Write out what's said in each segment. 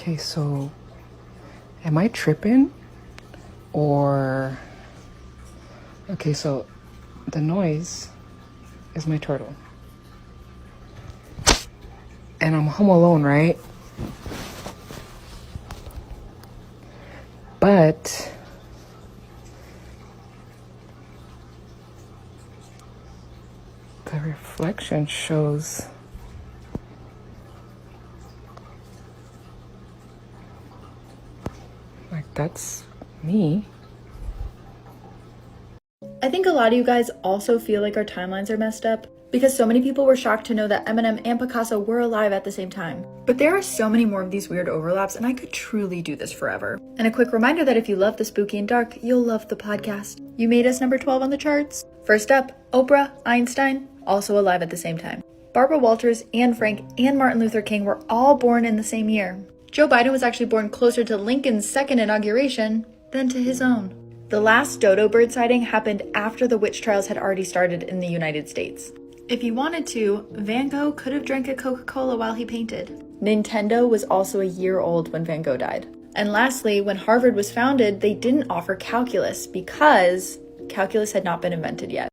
Okay, so am I tripping? Or... Okay, so the noise is my turtle. And I'm home alone, right? But the reflection shows like that's me. I think a lot of you guys also feel like our timelines are messed up because so many people were shocked to know that Eminem and Picasso were alive at the same time. But there are so many more of these weird overlaps, and I could truly do this forever. And a quick reminder that if you love the spooky and dark, you'll love the podcast. You made us number 12 on the charts. First up, Oprah, Einstein, also alive at the same time. Barbara Walters, Anne Frank, and Martin Luther King were all born in the same year. Joe Biden was actually born closer to Lincoln's second inauguration than to his own. The last dodo bird sighting happened after the witch trials had already started in the United States. If he wanted to, Van Gogh could have drank a Coca-Cola while he painted. Nintendo was also a year old when Van Gogh died. And lastly, when Harvard was founded, they didn't offer calculus because calculus had not been invented yet.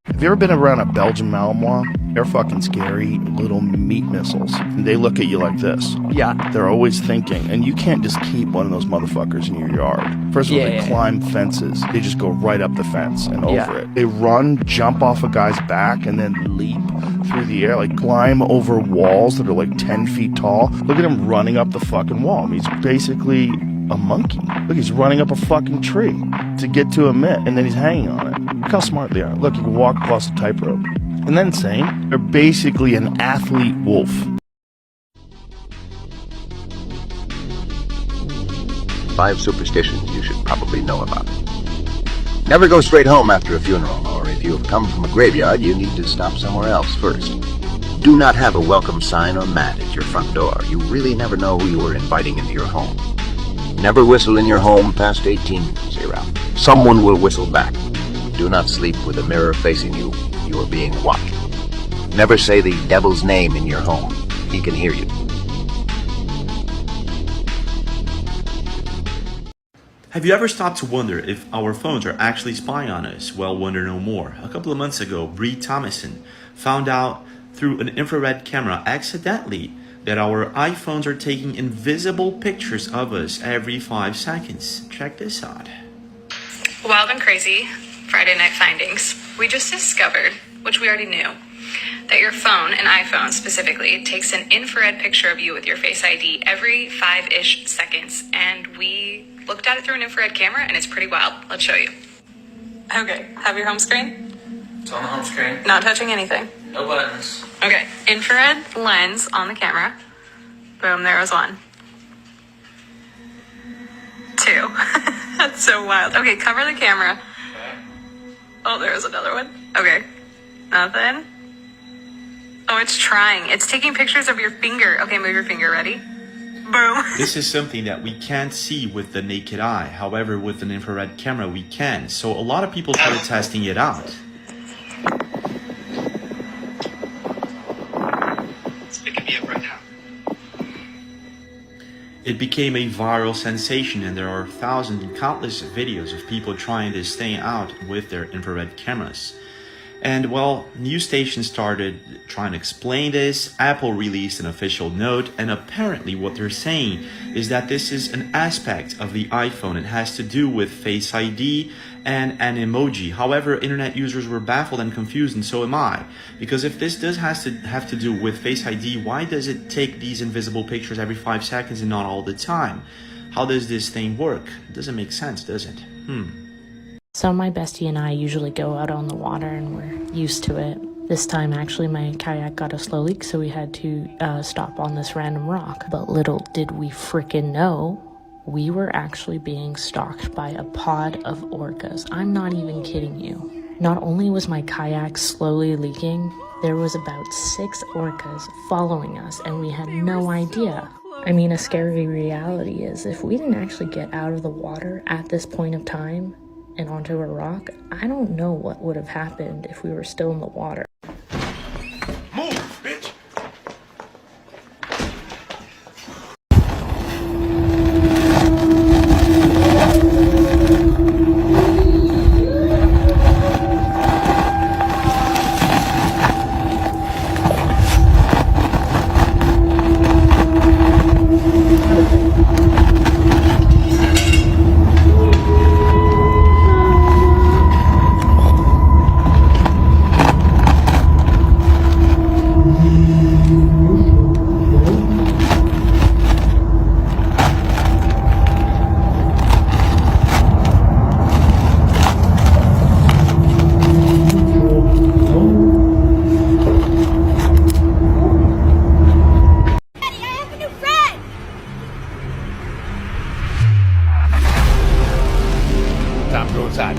Have you ever been around a Belgian Malinois? They're fucking scary little meat missiles. They look at you like this. Yeah. They're always thinking, and you can't just keep one of those motherfuckers in your yard. First of all, they climb fences. They just go right up the fence and over it. They run, jump off a guy's back, and then leap through the air, like climb over walls that are like 10 feet tall. Look at him running up the fucking wall. I mean, he's basically a monkey. Look, he's running up a fucking tree to get to a mitt, and then he's hanging on it. Look how smart they are. Look, you can walk across a tightrope. Isn't that insane? They're basically an athlete wolf. 5 superstitions you should probably know about. Never go straight home after a funeral, or if you have come from a graveyard, you need to stop somewhere else first. Do not have a welcome sign or mat at your front door. You really never know who you are inviting into your home. Never whistle in your home past 18, say Ralph. Someone will whistle back. Do not sleep with a mirror facing you. You are being watched. Never say the devil's name in your home. He can hear you. Have you ever stopped to wonder if our phones are actually spying on us? Well, wonder no more. A couple of months ago, Bree Thomason found out through an infrared camera accidentally that our iPhones are taking invisible pictures of us every 5 seconds. Check this out. Wild and crazy Friday night findings. We just discovered, which we already knew, that your phone, an iPhone specifically, takes an infrared picture of you with your Face ID every 5-ish seconds. And we looked at it through an infrared camera, and it's pretty wild. Let's show you. Okay, have your home screen. It's on the home screen. Not touching anything. No buttons. Okay, infrared lens on the camera. Boom, there was 1. 2. That's so wild. Okay, cover the camera. Okay. Oh, there was another one. Okay, nothing. Oh, it's trying. It's taking pictures of your finger. Okay, move your finger. Ready? Boom. This is something that we can't see with the naked eye. However, with an infrared camera, we can. So a lot of people started testing it out. It's picking me up right now. It became a viral sensation, and there are thousands and countless videos of people trying this thing out with their infrared cameras. And well, news stations started trying to explain this. Apple released an official note, and apparently what they're saying is that this is an aspect of the iPhone. It has to do with Face ID and an emoji. However, internet users were baffled and confused, and so am I. Because if this does have to do with Face ID, why does it take these invisible pictures every 5 seconds and not all the time? How does this thing work? It doesn't make sense, does it? So my bestie and I usually go out on the water and we're used to it. This time, actually, my kayak got a slow leak, so we had to stop on this random rock. But little did we frickin' know, we were actually being stalked by a pod of orcas. I'm not even kidding you. Not only was my kayak slowly leaking, there was about 6 orcas following us, and we had no idea. I mean, a scary reality is if we didn't actually get out of the water at this point of time and onto a rock, I don't know what would have happened if we were still in the water. Move, bitch! Time to go inside.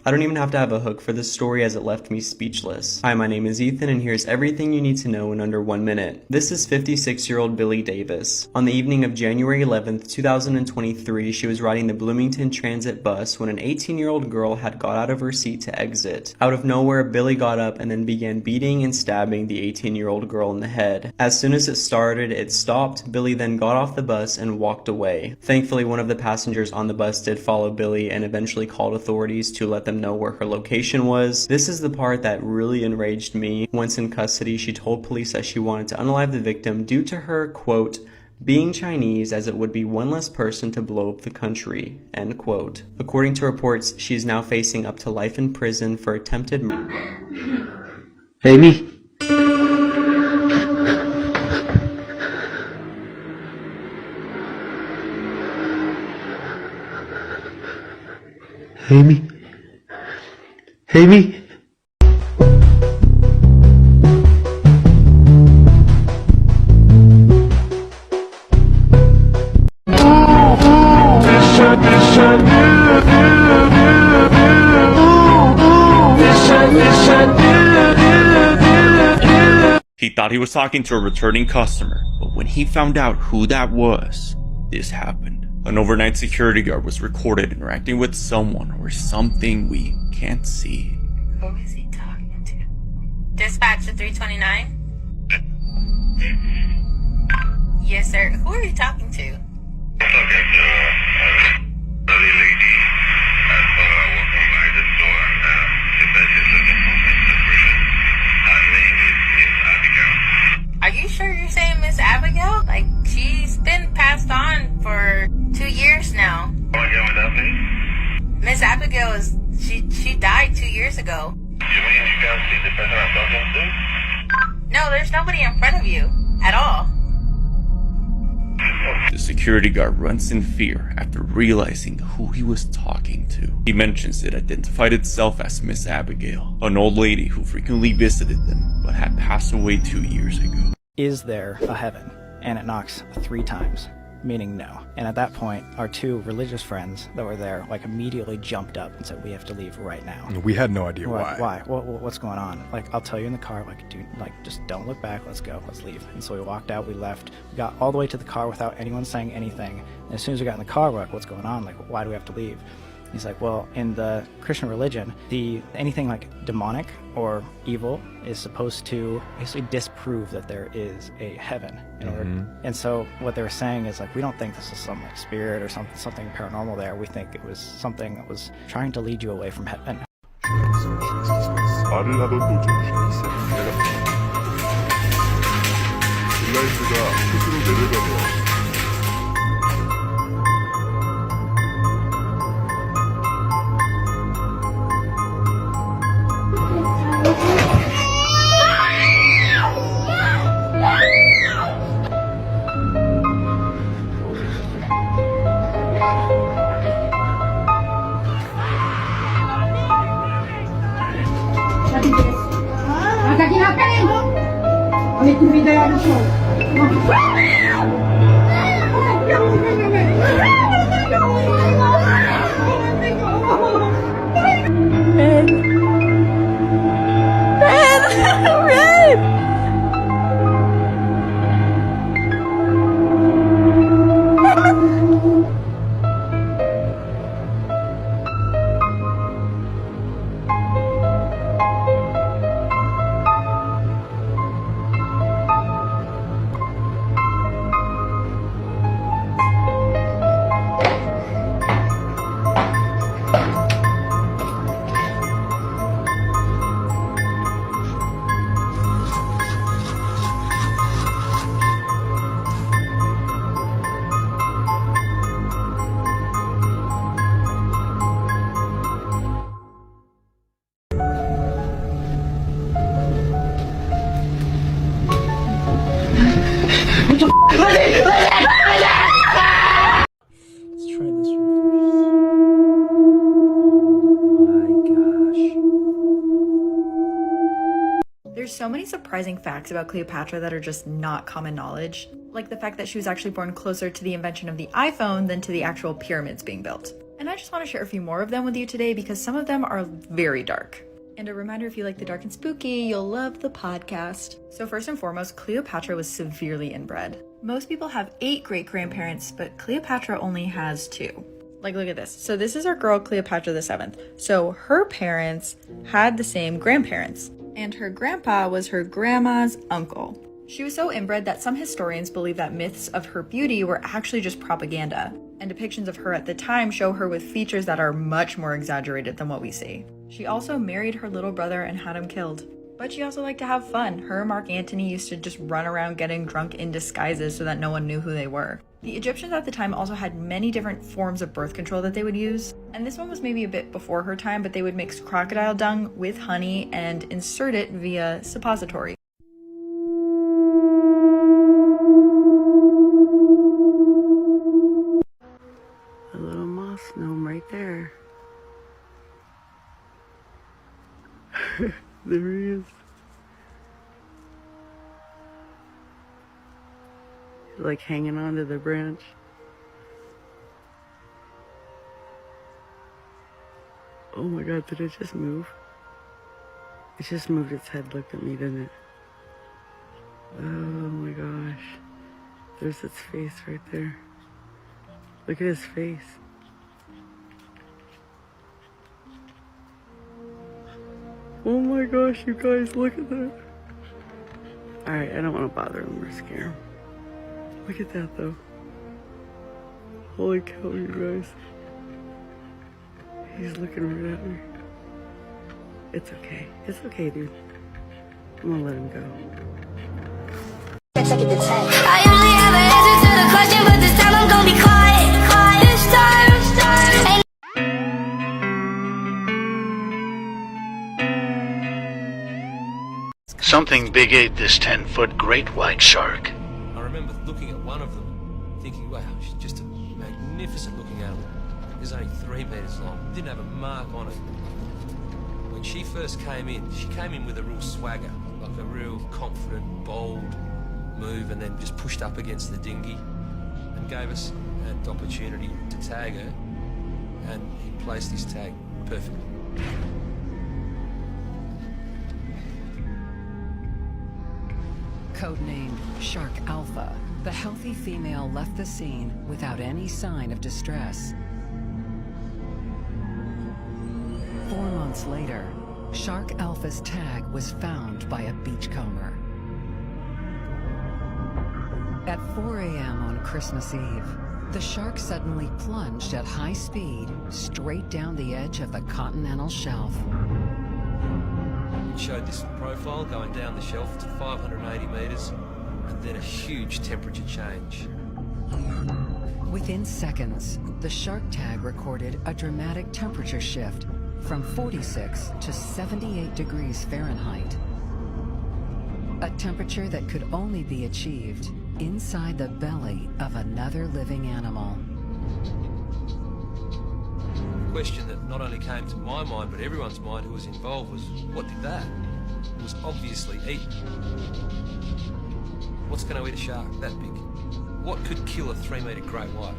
I don't even have to have a hook for this story as it left me speechless. Hi, my name is Ethan and here's everything you need to know in under 1 minute. This is 56-year-old Billie Davis. On the evening of January 11th, 2023, she was riding the Bloomington Transit bus when an 18-year-old girl had got out of her seat to exit. Out of nowhere, Billie got up and then began beating and stabbing the 18-year-old girl in the head. As soon as it started, it stopped. Billie then got off the bus and walked away. Thankfully, one of the passengers on the bus did follow Billie and eventually called authorities to let them know where her location was. This is the part that really enraged me. Once in custody, she told police that she wanted to unalive the victim due to her, quote, being Chinese, as it would be one less person to blow up the country, end quote. According to reports, she is now facing up to life in prison for attempted murder. Amy? Amy? Amy? He thought he was talking to a returning customer, but when he found out who that was, this happened. An overnight security guard was recorded interacting with someone or something we can't see. Who is he talking to? Dispatch to 329? Yes, sir. Who are you talking to? I'm talking to a lady that's walking by the store. She said she's looking for Mr. Freeman. Her name is Miss Abigail. Are you sure you're saying Miss Abigail? Like, she's been passed on for 2 years now. Oh, again with that, please? Miss Abigail is, she died 2 years ago. You mean you can't see the person I'm talking to? No, there's nobody in front of you. At all. The security guard runs in fear after realizing who he was talking to. He mentions it identified itself as Miss Abigail, an old lady who frequently visited them but had passed away 2 years ago. Is there a heaven? And it knocks 3 times, meaning no. And at that point, our 2 religious friends that were there like immediately jumped up and said, we have to leave right now. We had no idea why. Why? What's going on? Like, I'll tell you in the car, like, dude, like, just don't look back, let's go, let's leave. And so we walked out, we left, we got all the way to the car without anyone saying anything. And as soon as we got in the car, we're like, what's going on? Like, why do we have to leave? He's like, well, in the Christian religion, anything like demonic or evil is supposed to basically disprove that there is a heaven. And so what they were saying is like, we don't think this is some like spirit or something paranormal there. We think it was something that was trying to lead you away from heaven. 말을 하던 도중 내가 일라이트가 스스로 내려가며 There's so many surprising facts about Cleopatra that are just not common knowledge, like the fact that she was actually born closer to the invention of the iPhone than to the actual pyramids being built. And I just want to share a few more of them with you today because some of them are very dark. And a reminder, if you like the dark and spooky, you'll love the podcast. So first and foremost, Cleopatra was severely inbred. Most people have 8 great-grandparents, but Cleopatra only has 2. Like, look at this. So this is our girl, Cleopatra the 7th. So her parents had the same grandparents, and her grandpa was her grandma's uncle. She was so inbred that some historians believe that myths of her beauty were actually just propaganda, and depictions of her at the time show her with features that are much more exaggerated than what we see. She also married her little brother and had him killed. But she also liked to have fun. Her and Mark Antony used to just run around getting drunk in disguises so that no one knew who they were. The Egyptians at the time also had many different forms of birth control that they would use, and this one was maybe a bit before her time, but they would mix crocodile dung with honey and insert it via suppository. A little moss gnome right there. There he is. He's like hanging onto the branch. Oh my god, did it just move? It just moved its head, looked at me, didn't it? Oh my gosh. There's its face right there. Look at his face. Oh my gosh, you guys, look at that. Alright, I don't want to bother him or scare him. Look at that though. Holy cow, you guys. He's looking right at me. It's okay. It's okay, dude. I'm gonna let him go. I usually have an answer to the question, but this time I'm gonna be quiet. This time. Something big ate this 10-foot great white shark. I remember looking at one of them, thinking, wow, she's just a magnificent looking animal. It's only 3 meters long, didn't have a mark on it. When she first came in with a real swagger, like a real confident, bold move, and then just pushed up against the dinghy and gave us an opportunity to tag her, and he placed his tag perfectly. Codenamed Shark Alpha, the healthy female left the scene without any sign of distress. 4 months later, Shark Alpha's tag was found by a beachcomber. At 4 a.m. on Christmas Eve, the shark suddenly plunged at high speed straight down the edge of the continental shelf. It showed this profile going down the shelf to 580 metres, and then a huge temperature change. Within seconds, the shark tag recorded a dramatic temperature shift from 46 to 78 degrees Fahrenheit. A temperature that could only be achieved inside the belly of another living animal. The question that not only came to my mind, but everyone's mind who was involved was, what did that? It was obviously eaten. What's going to eat a shark that big? What could kill a 3-metre great white?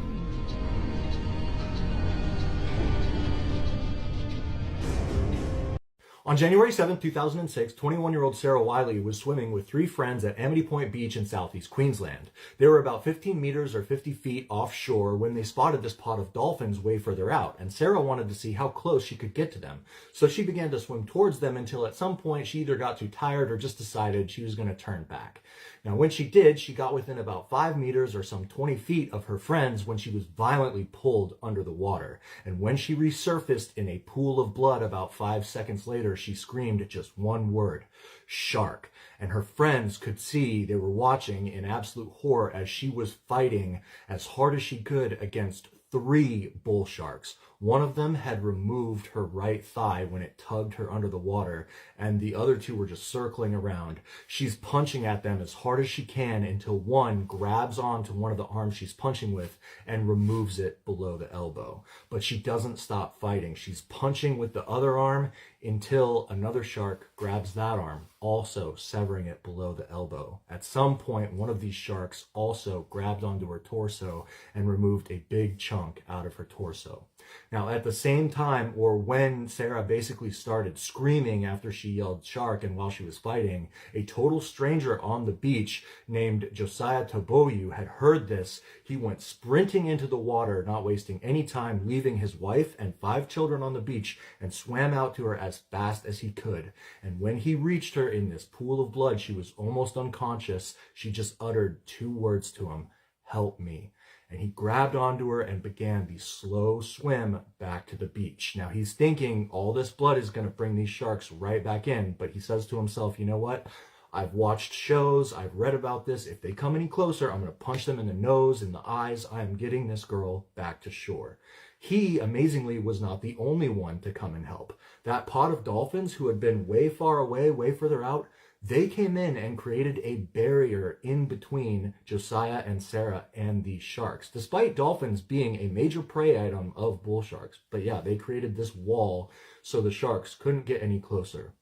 On January 7, 2006, 21-year-old Sarah Wiley was swimming with 3 friends at Amity Point Beach in southeast Queensland. They were about 15 meters or 50 feet offshore when they spotted this pod of dolphins way further out, and Sarah wanted to see how close she could get to them. So she began to swim towards them until at some point she either got too tired or just decided she was going to turn back. Now, when she did, she got within about 5 meters or some 20 feet of her friends when she was violently pulled under the water. And when she resurfaced in a pool of blood about 5 seconds later, she screamed just one word: shark. And her friends could see, they were watching in absolute horror as she was fighting as hard as she could against 3 bull sharks. One of them had removed her right thigh when it tugged her under the water, and the other 2 were just circling around. She's punching at them as hard as she can until one grabs onto one of the arms she's punching with and removes it below the elbow. But she doesn't stop fighting. She's punching with the other arm until another shark grabs that arm, also severing it below the elbow. At some point, one of these sharks also grabbed onto her torso and removed a big chunk out of her torso. Now, at the same time, or when Sarah basically started screaming after she yelled shark and while she was fighting, a total stranger on the beach named Josiah Toboyu had heard this. He went sprinting into the water, not wasting any time, leaving his wife and 5 children on the beach, and swam out to her as fast as he could. And when he reached her in this pool of blood, she was almost unconscious. She just uttered 2 words to him: "Help me." And he grabbed onto her and began the slow swim back to the beach. Now he's thinking all this blood is going to bring these sharks right back in, but he says to himself, you know what? I've watched shows, I've read about this. If they come any closer, I'm going to punch them in the nose, in the eyes. I am getting this girl back to shore. He, amazingly, was not the only one to come and help. That pod of dolphins who had been way far away, way further out, they came in and created a barrier in between Josiah and Sarah and the sharks, despite dolphins being a major prey item of bull sharks. But yeah, they created this wall so the sharks couldn't get any closer.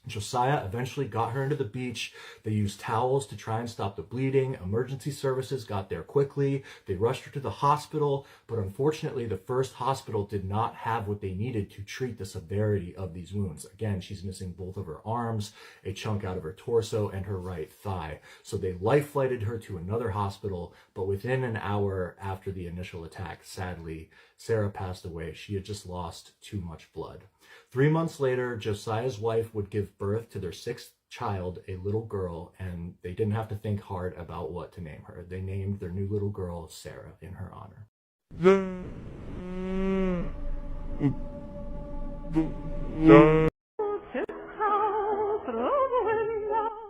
Josiah eventually got her into the beach. They used towels to try and stop the bleeding. Emergency services got there quickly. They rushed her to the hospital, but unfortunately the first hospital did not have what they needed to treat the severity of these wounds. Again, she's missing both of her arms, a chunk out of her torso, and her right thigh. So they life-flighted her to another hospital, but within an hour after the initial attack, sadly, Sarah passed away. She had just lost too much blood. 3 months later, Josiah's wife would give birth to their 6th child, a little girl, and they didn't have to think hard about what to name her. They named their new little girl Sarah in her honor.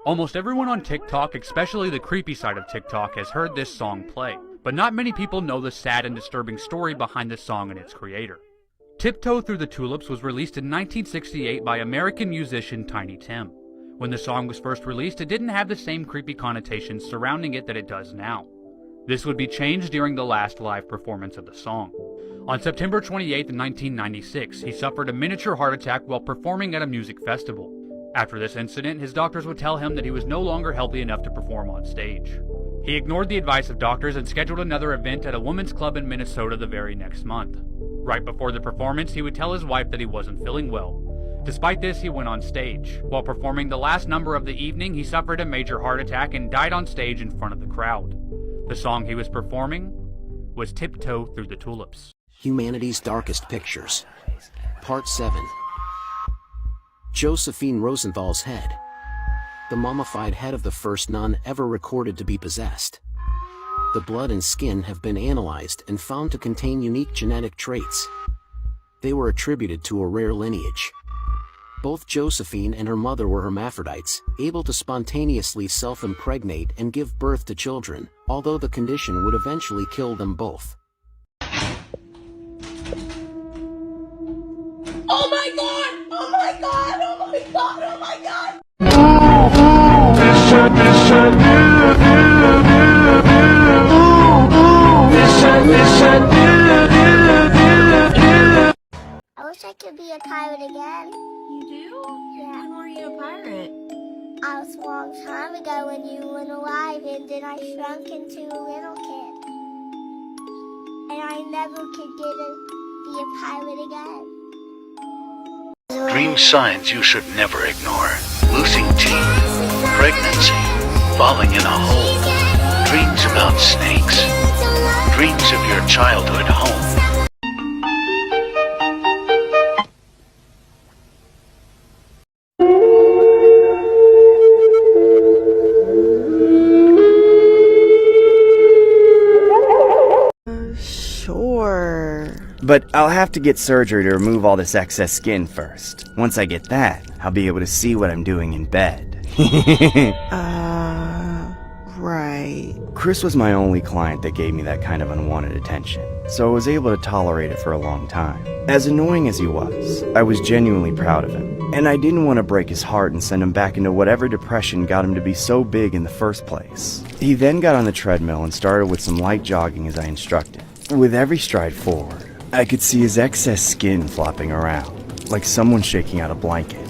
Almost everyone on TikTok, especially the creepy side of TikTok, has heard this song play, but not many people know the sad and disturbing story behind this song and its creator. Tiptoe Through the Tulips was released in 1968 by American musician Tiny Tim. When the song was first released, it didn't have the same creepy connotations surrounding it that it does now. This would be changed during the last live performance of the song. On September 28, 1996, he suffered a miniature heart attack while performing at a music festival. After this incident, his doctors would tell him that he was no longer healthy enough to perform on stage. He ignored the advice of doctors and scheduled another event at a women's club in Minnesota the very next month. Right before the performance, he would tell his wife that he wasn't feeling well. Despite this, he went on stage. While performing the last number of the evening, he suffered a major heart attack and died on stage in front of the crowd. The song he was performing was Tiptoe Through the Tulips. Humanity's Darkest Pictures, Part 7, Josephine Rosenthal's head. The mummified head of the first nun ever recorded to be possessed. The blood and skin have been analyzed and found to contain unique genetic traits. They were attributed to a rare lineage. Both Josephine and her mother were hermaphrodites, able to spontaneously self-impregnate and give birth to children, although the condition would eventually kill them both. Oh my god! Oh my god! Oh my god! Oh my god! I wish I could be a pirate again. You do? Yeah. When were you a pirate? I was a long time ago when you weren't alive, and then I shrunk into a little kid. And I never could be a pirate again. Dream signs you should never ignore. Losing teeth, pregnancy, falling in a hole, dreams about snakes, dreams of your childhood home. Sure. But I'll have to get surgery to remove all this excess skin first. Once I get that, I'll be able to see what I'm doing in bed. Right. Chris was my only client that gave me that kind of unwanted attention, so I was able to tolerate it for a long time. As annoying as he was, I was genuinely proud of him, and I didn't want to break his heart and send him back into whatever depression got him to be so big in the first place. He then got on the treadmill and started with some light jogging as I instructed. With every stride forward, I could see his excess skin flopping around, like someone shaking out a blanket.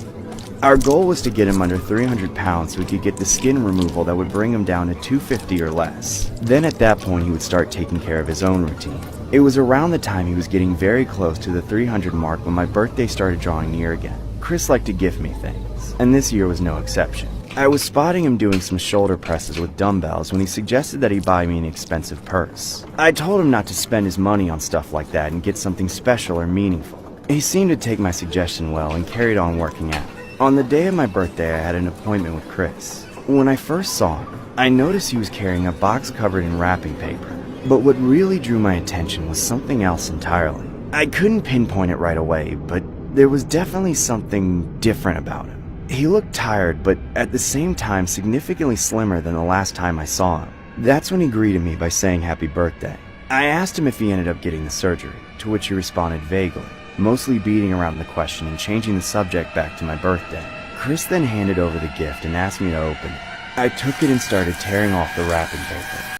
Our goal was to get him under 300 pounds so we could get the skin removal that would bring him down to 250 or less. Then at that point he would start taking care of his own routine. It was around the time he was getting very close to the 300 mark when my birthday started drawing near again. Chris liked to gift me things, and this year was no exception. I was spotting him doing some shoulder presses with dumbbells when he suggested that he buy me an expensive purse. I told him not to spend his money on stuff like that and get something special or meaningful. He seemed to take my suggestion well and carried on working out. On the day of my birthday, I had an appointment with Chris. When I first saw him, I noticed he was carrying a box covered in wrapping paper. But what really drew my attention was something else entirely. I couldn't pinpoint it right away, but there was definitely something different about him. He looked tired, but at the same time significantly slimmer than the last time I saw him. That's when he greeted me by saying happy birthday. I asked him if he ended up getting the surgery, to which he responded vaguely, mostly beating around the question and changing the subject back to my birthday. Chris then handed over the gift and asked me to open it. I took it and started tearing off the wrapping paper.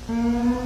Bye.